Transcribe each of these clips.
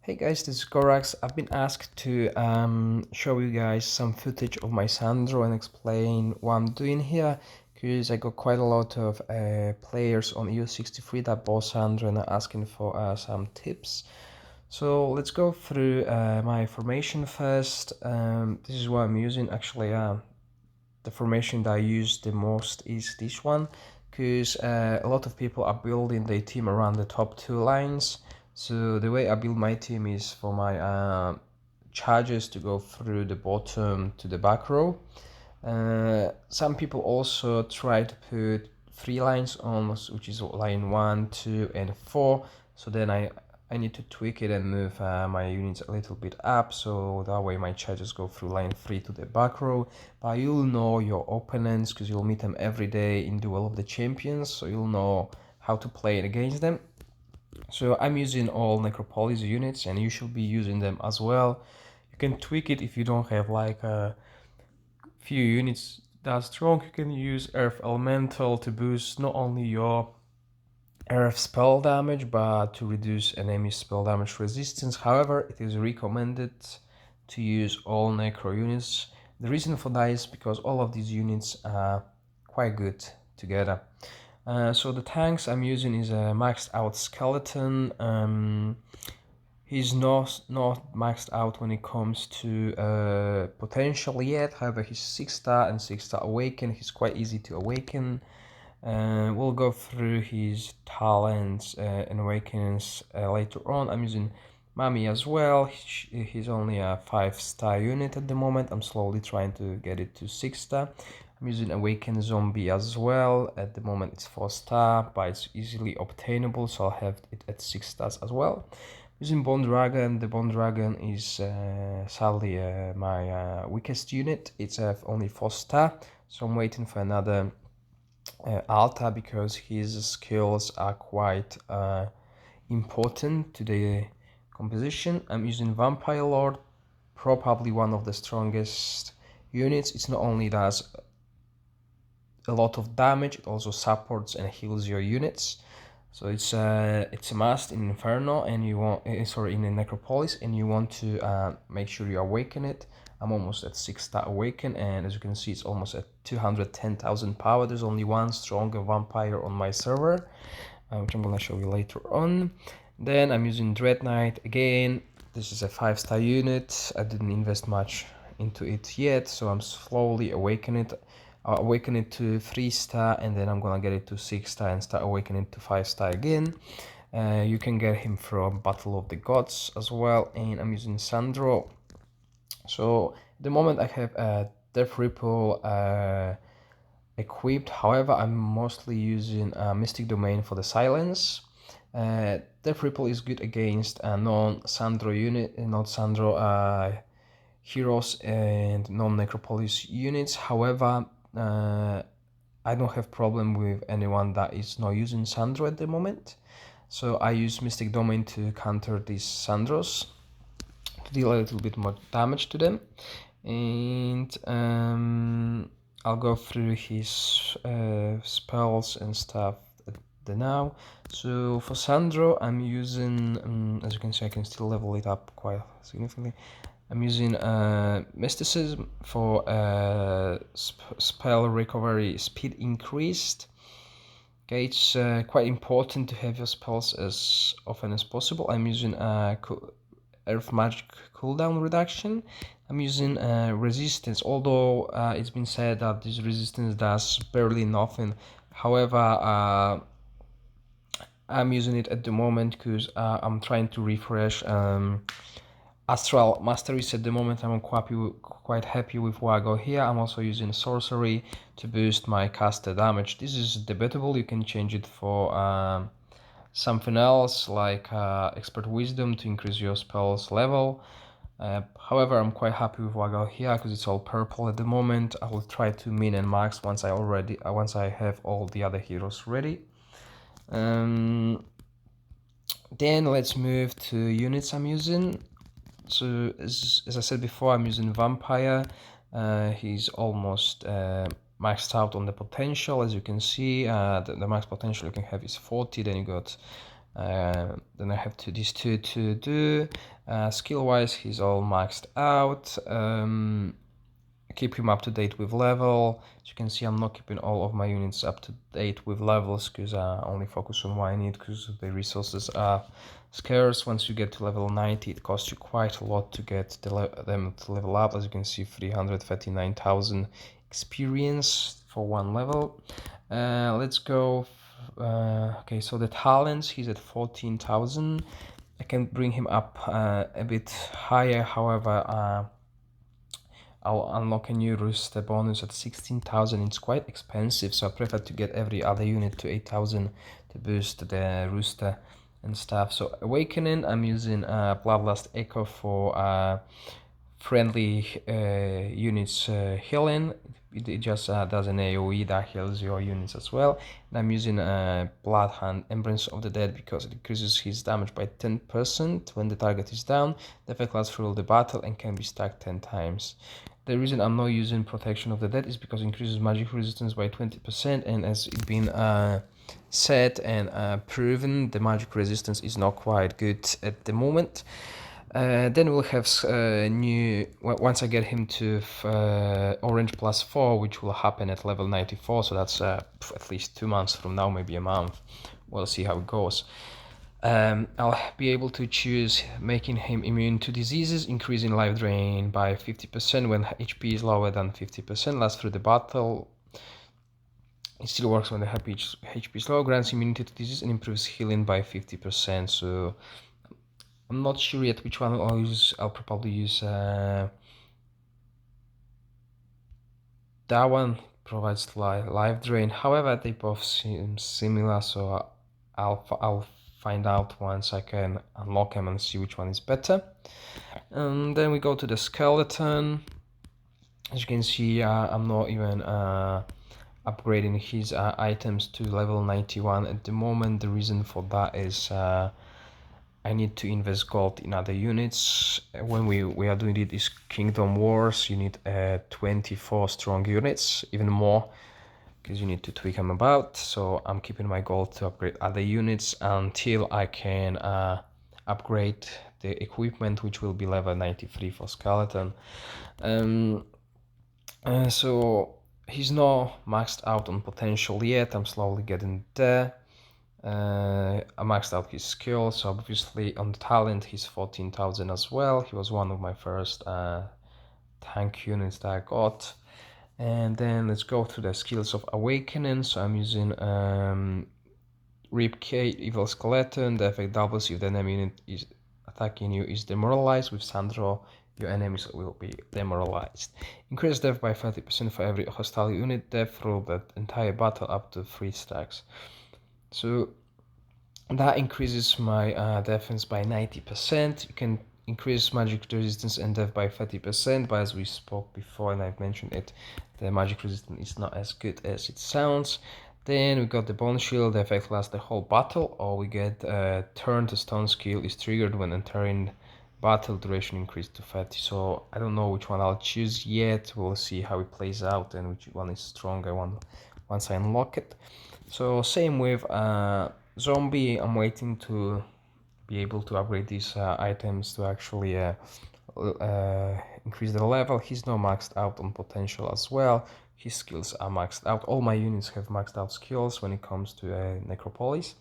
Hey guys, this is Gorax. I've been asked to show you guys some footage of my Sandro and explain what I'm doing here, because I got quite a lot of players on EU63 that bought Sandro and are asking for some tips. So let's go through my formation first. This is what I'm using. Actually, the formation that I use the most is this one, because a lot of people are building their team around the top two lines. So the way I build my team is for my charges to go through the bottom to the back row. Some people also try to put three lines on, which is line 1, 2, and 4. So then I need to tweak it and move my units a little bit up, so that way my charges go through line 3 to the back row. But you'll know your opponents because you'll meet them every day in Duel of the Champions, so you'll know how to play against them. So I'm using all Necropolis units, and you should be using them as well. You can tweak it if you don't have like a few units that strong. You can use Earth Elemental to boost not only your Earth spell damage, but to reduce enemy spell damage resistance. However, it is recommended to use all Necro units. The reason for that is because all of these units are quite good together. So the tanks I'm using is a maxed out skeleton. He's not maxed out when it comes to potential yet. However, he's 6-star and 6-star awaken. He's quite easy to awaken. We'll go through his talents and awakenings later on. I'm using Mami as well. He's only a 5-star unit at the moment. I'm slowly trying to get it to 6-star. I'm using Awaken Zombie as well. At the moment it's 4-star, but it's easily obtainable, so I'll have it at 6 stars as well. Using Bone Dragon. The Bone Dragon is sadly my weakest unit. It's only 4-star, so I'm waiting for another Alta because his skills are quite important to the composition. I'm using Vampire Lord, probably one of the strongest units. It's not only does a lot of damage, it also supports and heals your units. So it's a must in Inferno, and you want in a Necropolis, and you want to make sure you awaken it. I'm almost at 6-star awaken, and as you can see, it's almost at 210,000 power. There's only one stronger vampire on my server, which I'm gonna show you later on. Then I'm using Dread Knight again. This is a 5-star unit. I didn't invest much into it yet, so I'm slowly awakening it. I'll awaken it to 3-star, and then I'm gonna get it to 6-star and start awakening it to 5-star again. You can get him from Battle of the Gods as well, and I'm using Sandro. So at the moment I have a Death Ripple equipped. However, I'm mostly using Mystic Domain for the silence. Death Ripple is good against non-Sandro unit, not Sandro heroes and non-Necropolis units. However, I don't have problem with anyone that is not using Sandro at the moment. So I use Mystic Domain to counter these Sandros, to deal a little bit more damage to them. And I'll go through his spells and stuff at the now. So for Sandro, I'm using, as you can see, I can still level it up quite significantly. I'm using Mysticism for spell recovery speed increased. Okay, it's quite important to have your spells as often as possible. I'm using Earth Magic cooldown reduction. I'm using resistance, although it's been said that this resistance does barely nothing. However, I'm using it at the moment because I'm trying to refresh Astral Masteries at the moment. I'm quite happy with what I got here. I'm also using Sorcery to boost my caster damage. This is debatable. You can change it for something else like Expert Wisdom to increase your spells level. However, I'm quite happy with what I got here because it's all purple at the moment. I will try to min and max once I have all the other heroes ready. Then let's move to units I'm using. So as I said before, I'm using Vampire. He's almost maxed out on the potential. As you can see, the max potential you can have is 40. Then you got Then I have these two to do. Skill wise, he's all maxed out. Keep him up to date with level. As you can see, I'm not keeping all of my units up to date with levels because I only focus on what I need because the resources are scarce. Once you get to level 90, it costs you quite a lot to get them to level up. As you can see, 339,000 experience for one level. Let's go. Okay, so the talents, he's at 14,000. I can bring him up a bit higher, however, I'll unlock a new rooster bonus at 16,000. It's quite expensive, so I prefer to get every other unit to 8,000 to boost the rooster and stuff. So awakening, I'm using Bloodlust Echo for friendly units healing. It just does an AoE that heals your units as well. And I'm using Bloodhound Embrace of the Dead because it increases his damage by 10% when the target is down. The effect lasts through the battle and can be stacked 10 times. The reason I'm not using Protection of the Dead is because it increases magic resistance by 20%, and as it's been said and proven, the magic resistance is not quite good at the moment. Then we'll have once I get him to Orange +4, which will happen at level 94, so that's at least 2 months from now, maybe a month. We'll see how it goes. I'll be able to choose making him immune to diseases, increasing life drain by 50% when HP is lower than 50%, lasts through the battle. It still works when the HP is low, grants immunity to disease, and improves healing by 50%. So I'm not sure yet which one I'll use. I'll probably use that one. Provides life drain. However, they both seem similar, so I'll find out once I can unlock them and see which one is better. And then we go to the skeleton. As you can see, I'm not even upgrading his items to level 91 at the moment. The reason for that is I need to invest gold in other units. When we are doing this Kingdom Wars, you need 24 strong units, even more, because you need to tweak them about. So I'm keeping my gold to upgrade other units until I can upgrade the equipment, which will be level 93 for skeleton. So he's not maxed out on potential yet. I'm slowly getting there. I maxed out his skill, so obviously on the talent he's 14,000 as well. He was one of my first tank units that I got. And then let's go through the skills of awakening. So I'm using Ribcage, Evil Skeleton. The effect doubles if the enemy unit is attacking you is demoralized. With Sandro, your enemies will be demoralized. Increase death by 30% for every hostile unit. Death through the entire battle up to 3 stacks. So that increases my defense by 90%. You can increase magic resistance and death by 30%, but as we spoke before and I've mentioned it, the magic resistance is not as good as it sounds. Then we got the Bone Shield. The effect lasts the whole battle, or we get Turn to Stone skill is triggered when entering battle, duration increased to 30. So I don't know which one I'll choose yet. We'll see how it plays out and which one is stronger once I unlock it. So same with Zombie. I'm waiting to be able to upgrade these items to actually increase the level. He's not maxed out on potential as well. His skills are maxed out. All my units have maxed out skills when it comes to Necropolis.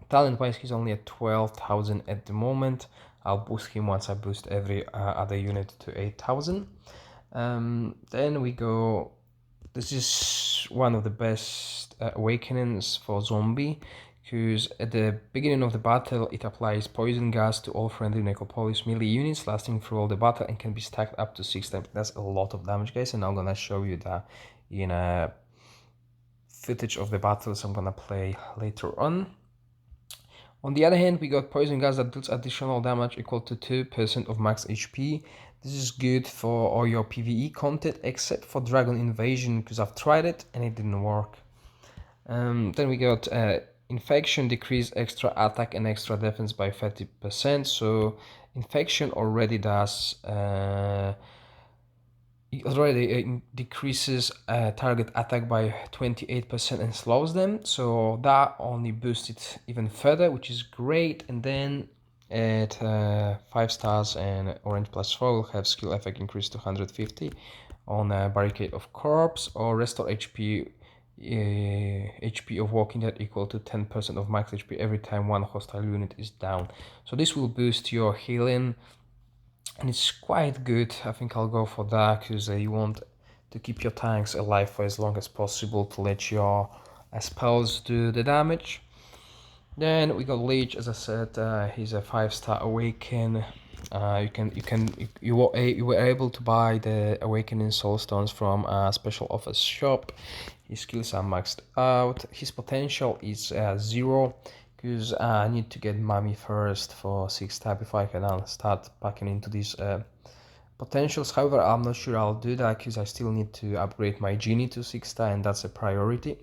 Talent wise, he's only at 12,000 at the moment. I'll boost him once I boost every other unit to 8,000. Then we go. This is one of the best awakenings for Zombie, because at the beginning of the battle it applies poison gas to all friendly Necropolis melee units, lasting through all the battle and can be stacked up to 6 times. That's a lot of damage, guys, and I'm gonna show you that in a footage of the battles I'm gonna play later on. On the other hand, we got poison gas that deals additional damage equal to 2% of max HP. This is good for all your PvE content, except for Dragon Invasion, because I've tried it and it didn't work. Then we got Infection, decrease extra attack and extra defense by 30%. So Infection already does It already decreases target attack by 28% and slows them, so that only boosts it even further, which is great. And then at 5 stars and orange +4 will have skill effect increase to 150 on Barricade of Corpse, or restore HP of Walking Dead equal to 10% of max HP every time one hostile unit is down. So this will boost your healing, and it's quite good. I think I'll go for that because you want to keep your tanks alive for as long as possible to let your spells do the damage. Then we got Leech, as I said, he's a 5-star Awaken. You were able to buy the Awakening Soulstones from a special offers shop. His skills are maxed out. His potential is 0, because I need to get Mummy first for 6-star before I can start packing into these potentials. However, I'm not sure I'll do that because I still need to upgrade my Genie to 6-star, and that's a priority.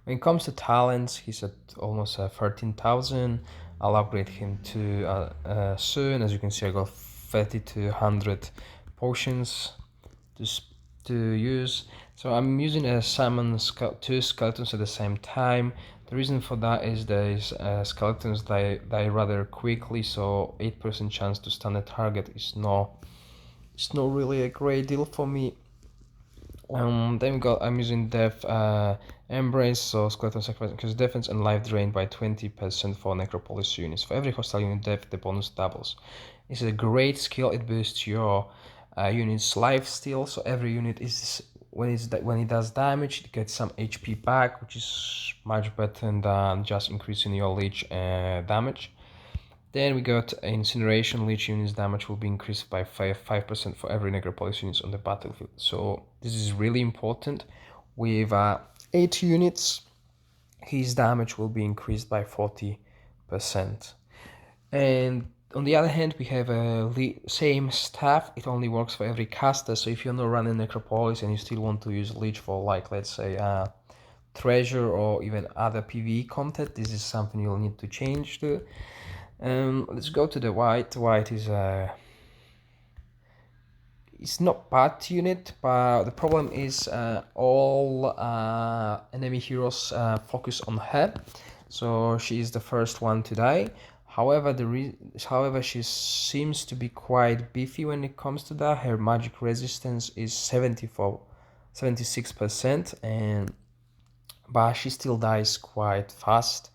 When it comes to talents, he's at almost 13,000. I'll upgrade him to soon. As you can see, I got 30 to 100 potions to use. So I'm using a summon two skeletons at the same time. The reason for that is these skeletons die rather quickly, so 8% chance to stun a target is not really a great deal for me. Then we got, I'm using Death Embrace, so skeleton sacrifice increases defense and life drain by 20% for Necropolis units. For every hostile unit death, the bonus doubles. This is a great skill. It boosts your unit's life steal, so every unit is when it does damage, it gets some HP back, which is much better than just increasing your leech damage. Then we got Incineration. Leech units damage will be increased by 5% for every Necropolis units on the battlefield. So this is really important. With 8 units, his damage will be increased by 40%. And on the other hand, we have a same staff. It only works for every caster. So if you're not running Necropolis and you still want to use Leech for, like, let's say treasure or even other PvE content, this is something you'll need to change to. Let's go to the white. White is it's not bad unit, but the problem is all enemy heroes focus on her, so she is the first one to die. However, she seems to be quite beefy when it comes to that. Her magic resistance is 76%, but she still dies quite fast.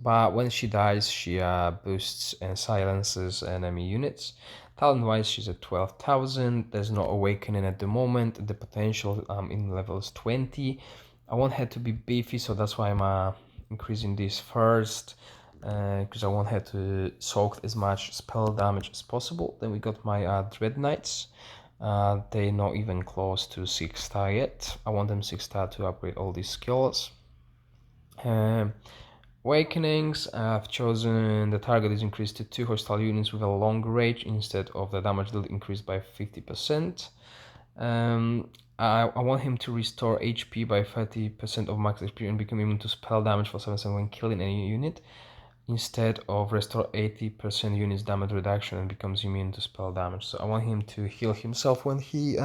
But when she dies, she boosts and silences enemy units. Talent wise, she's at 12,000. There's no awakening at the moment. The potential in levels 20. I want her to be beefy, so that's why I'm increasing this first, because I want her to soak as much spell damage as possible. Then we got my Dread Knights. They're not even close to 6-star yet. I want them 6-star to upgrade all these skills. Awakenings, I've chosen the target is increased to 2 hostile units with a long range instead of the damage dealt increased by 50%. I want him to restore HP by 30% of max HP and become immune to spell damage for 7 seconds when killing any unit, instead of restore 80% units damage reduction and becomes immune to spell damage. So I want him to heal himself when he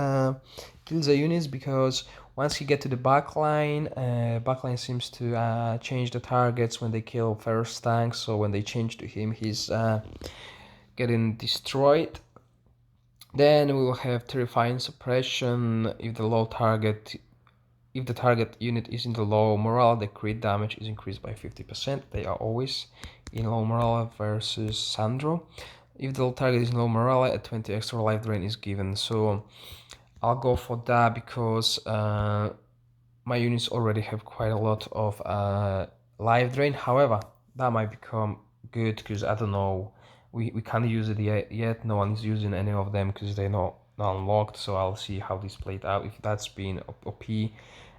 kills the units, because once he gets to the backline seems to change the targets when they kill first tanks, so when they change to him, he's getting destroyed. Then we will have Terrifying Suppression. If the target unit is in the low morale, the crit damage is increased by 50%. They are always in low morale versus Sandro. If the target is in low morale, a 20 extra life drain is given. So I'll go for that because my units already have quite a lot of life drain. However, that might become good because I don't know, we can't use it yet. No one is using any of them because they're not unlocked. So I'll see how this played out. If that's been OP,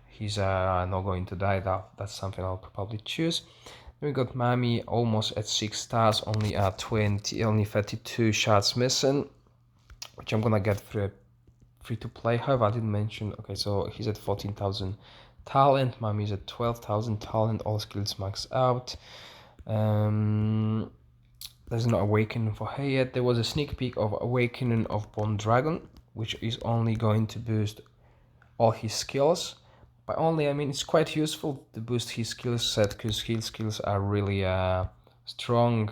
he's not going to die. That's something I'll probably choose. Then we got Mami almost at 6 stars, only at 32 shots missing, which I'm gonna get free to play. However, I didn't mention, okay, so he's at 14,000 talent, Mami is at 12,000 talent, all skills max out. There's no awakening for her yet. There was a sneak peek of Awakening of Bone Dragon. which is only going to boost all his skills. By only, I mean it's quite useful to boost his skill set, because his skills are really strong.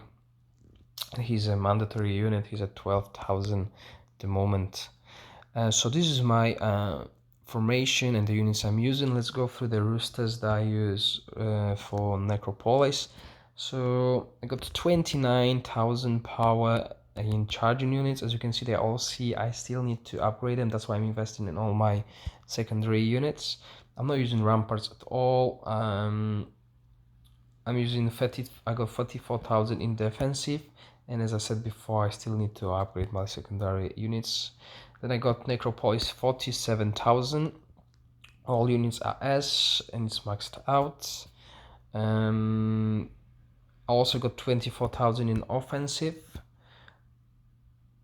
He's a mandatory unit. He's at 12,000 at the moment. So this is my formation and the units I'm using. Let's go through the roosters that I use for Necropolis. So I got 29,000 power in charging units. As you can see, they all see I still need to upgrade them. That's why I'm investing in all my secondary units. I'm not using ramparts at all. I'm using 30, I got 44,000 in defensive, and as I said before, I still need to upgrade my secondary units. Then I got Necropolis 47,000. All units are S and it's maxed out. I also got 24,000 in offensive.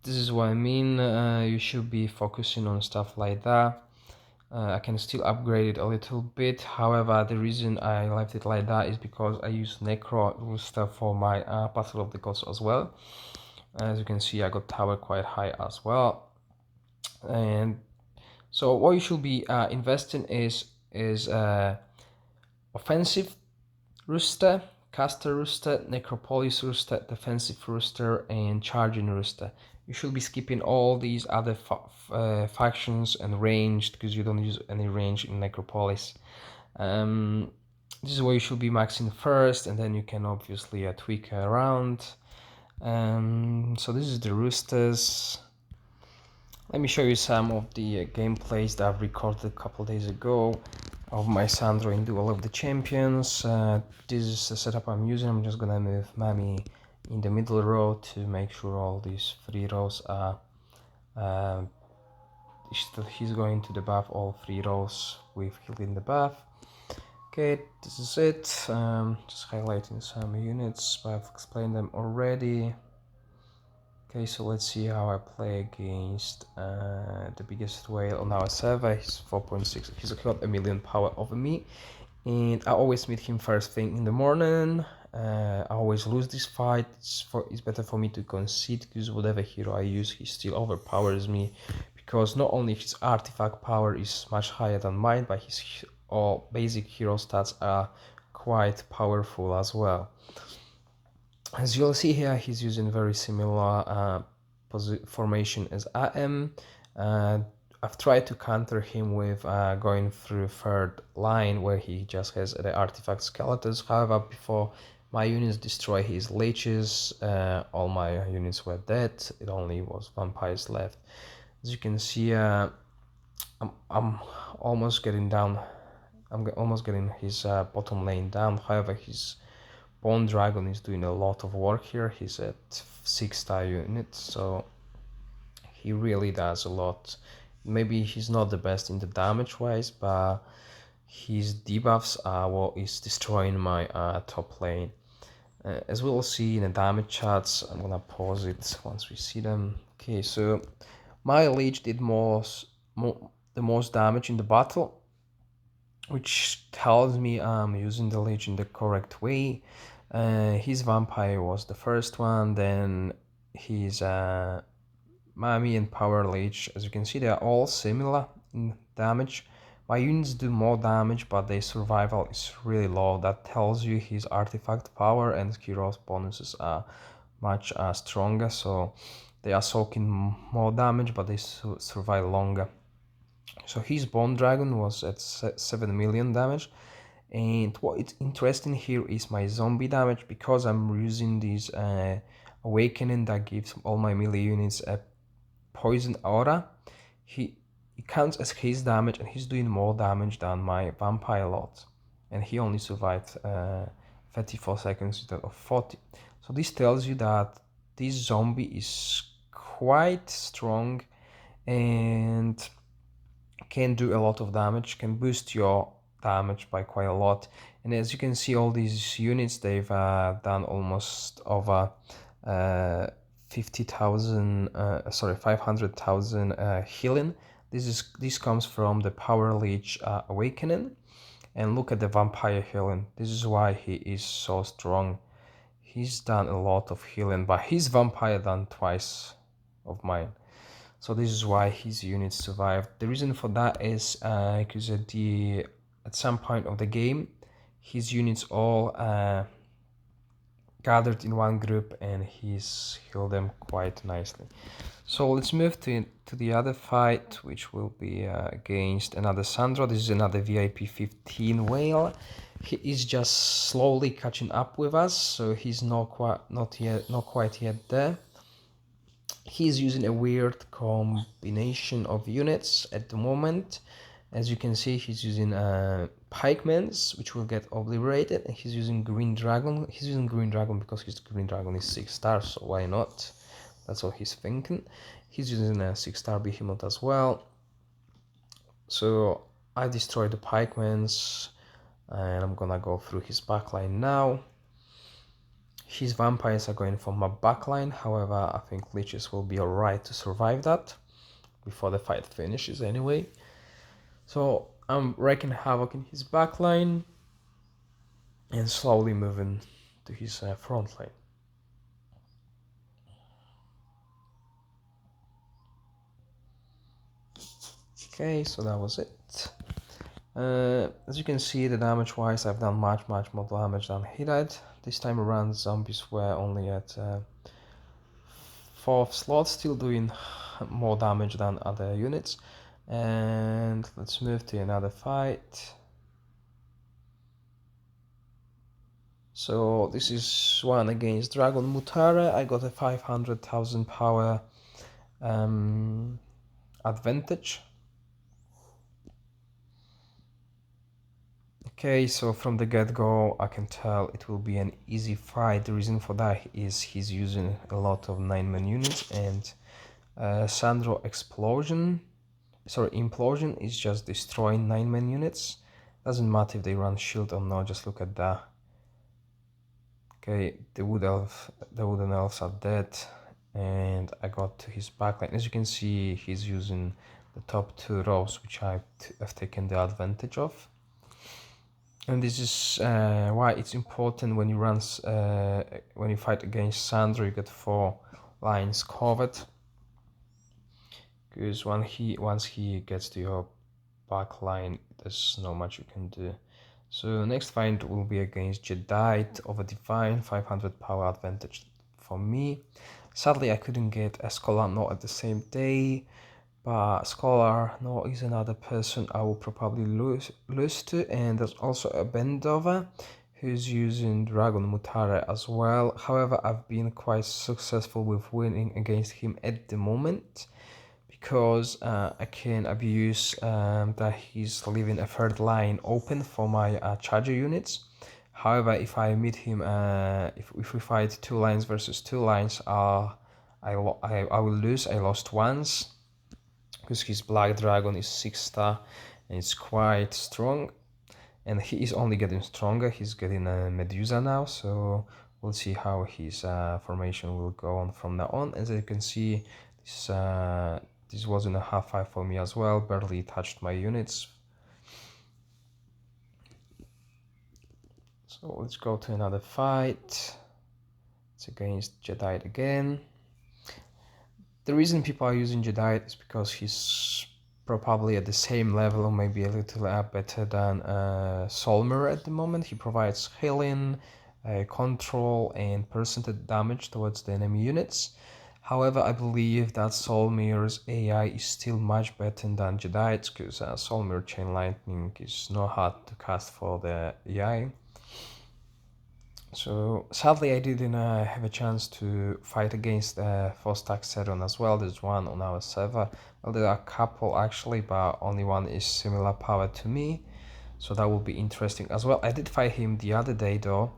This is what I mean. You should be focusing on stuff like that. I can still upgrade it a little bit. However, the reason I left it like that is because I use Necro Rooster for my Battle of the Gods as well. As you can see, I got tower quite high as well. And so what you should be investing is offensive Rooster, Caster Rooster, Necropolis Rooster, Defensive Rooster, and Charging Rooster. You should be skipping all these other factions and ranged, because you don't use any range in Necropolis. This is where you should be maxing first, and then you can obviously tweak around. So this is the roosters. Let me show you some of the gameplays that I've recorded a couple days ago of my Sandro in Duel of the Champions. This is the setup I'm using. I'm just gonna move Mami in the middle row to make sure all these 3 rows are he's going to the buff all 3 rows with healed in the buff. Okay, this is it. Just highlighting some units, but I've explained them already. Okay, so let's see how I play against the biggest whale on our server. He's 4.6. He's got 1,000,000 power over me, and I always meet him first thing in the morning. I always lose this fight. It's better for me to concede, because whatever hero I use, he still overpowers me. Because not only his artifact power is much higher than mine, but his all basic hero stats are quite powerful as well. As you'll see here, he's using very similar formation as I am. I've tried to counter him with going through third line, where he just has the artifact skeletons. However, before my units destroy his leeches, all my units were dead. It only was vampires left. As you can see, I'm almost getting down. I'm almost getting his bottom lane down. However, his Bone Dragon is doing a lot of work here. He's at 6-star unit, so he really does a lot. Maybe he's not the best in the damage wise, but his debuffs are what is destroying my top lane. As we'll see in the damage charts, I'm gonna pause it once we see them. Okay, so my leech did the most damage in the battle, which tells me I'm using the leech in the correct way. His vampire was the first one, then his Mami and Power Leech. As you can see, they are all similar in damage. My units do more damage, but their survival is really low. That tells you his artifact power and heroes bonuses are much stronger, so they are soaking more damage, but they survive longer. So his Bone Dragon was at 7 million damage. And what is interesting here is my zombie damage, because I'm using this awakening that gives all my melee units a poison aura. It counts as his damage, and he's doing more damage than my vampire lot, and he only survived 34 seconds instead of 40. So this tells you that this zombie is quite strong and can do a lot of damage, can boost your damage by quite a lot. And as you can see, all these units, they've done almost over 500,000 healing. This comes from the Power Leech awakening. And look at the vampire healing. This is why he is so strong. He's done a lot of healing, but his vampire done twice of mine. So this is why his units survived. The reason for that is because at some point of the game, his units all gathered in one group and he's healed them quite nicely. So let's move to the other fight, which will be against another Sandro. This is another VIP 15 whale. He is just slowly catching up with us, so he's not quite yet there. He's using a weird combination of units at the moment. As you can see, he's using pikemans, which will get obliterated, and he's using green dragon. He's using green dragon because his green dragon is 6 stars, so why not? That's what he's thinking. He's using a 6-star behemoth as well. So I destroyed the pikemans, and I'm gonna go through his backline now. His vampires are going for my backline, however I think leeches will be alright to survive that before the fight finishes anyway. So I'm wreaking havoc in his backline and slowly moving to his front line. Okay, so that was it. As you can see, the damage wise, I've done much more damage than he did. This time around, zombies were only at 4th slot, still doing more damage than other units. And let's move to another fight. So this is one against Dragon Mutare. I got a 500,000 power advantage. Okay, so from the get-go, I can tell it will be an easy fight. The reason for that is he's using a lot of 9-man units, and Sandro Implosion is just destroying 9-man units. Doesn't matter if they run shield or not, just look at that. Okay, the wooden elves are dead, and I got to his backline. As you can see, he's using the top 2 rows, which I've taken the advantage of. And this is why it's important when you fight against Sandro, you get 4 lines covered. Because once he gets to your back line, there's not much you can do. So next fight will be against Jedi over Divine, 500 power advantage for me. Sadly, I couldn't get a Scholar Note at the same day, but Scholar Note is another person I will probably lose to, and there's also a Bendover who's using Dragon Mutare as well. However, I've been quite successful with winning against him at the moment, because I can abuse that he's leaving a 3rd line open for my charger units. However, if I meet him, if we fight 2 lines versus 2 lines, I will lose. I lost once because his Black Dragon is 6-star and it's quite strong, and he is only getting stronger. He's getting a Medusa now, so we'll see how his formation will go on from now on. As you can see, this wasn't a half five for me as well, barely touched my units. So let's go to another fight. It's against Jedi again. The reason people are using Jedi is because he's probably at the same level or maybe a little better than Solmer at the moment. He provides healing, control and percentage damage towards the enemy units. However, I believe that Solmir's AI is still much better than Jedi's, because Solmir Chain Lightning is not hard to cast for the AI. So sadly, I didn't have a chance to fight against 4-stack Seron as well. There's one on our server. Well, there are a couple actually, but only one is similar power to me. So that will be interesting as well. I did fight him the other day though.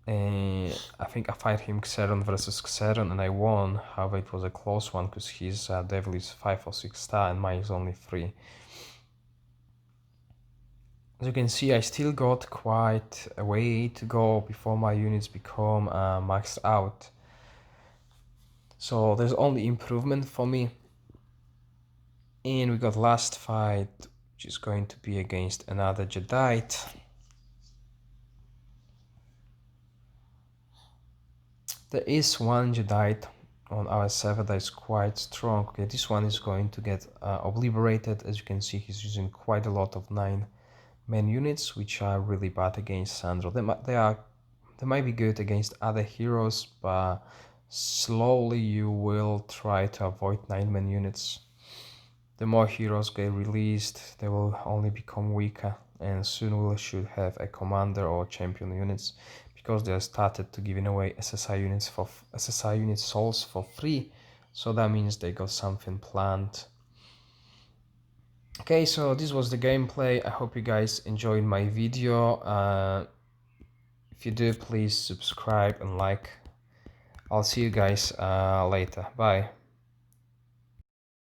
I think I fight him Xeron versus Xeron and I won. However, it was a close one because his devil is 5 or 6 star and mine is only 3. As you can see, I still got quite a way to go before my units become maxed out. So there's only improvement for me. And we got last fight, which is going to be against another Jedi. There is one Jedi on our server that is quite strong. Okay, this one is going to get obliterated. As you can see, he's using quite a lot of 9-man units, which are really bad against Sandro. They might be good against other heroes, but slowly you will try to avoid 9-man units. The more heroes get released, they will only become weaker, and soon we should have a commander or champion units, because they started to giving away SSI unit souls for free, so that means they got something planned. Okay, so this was the gameplay. I hope you guys enjoyed my video. If you do, please subscribe and like. I'll see you guys later. Bye.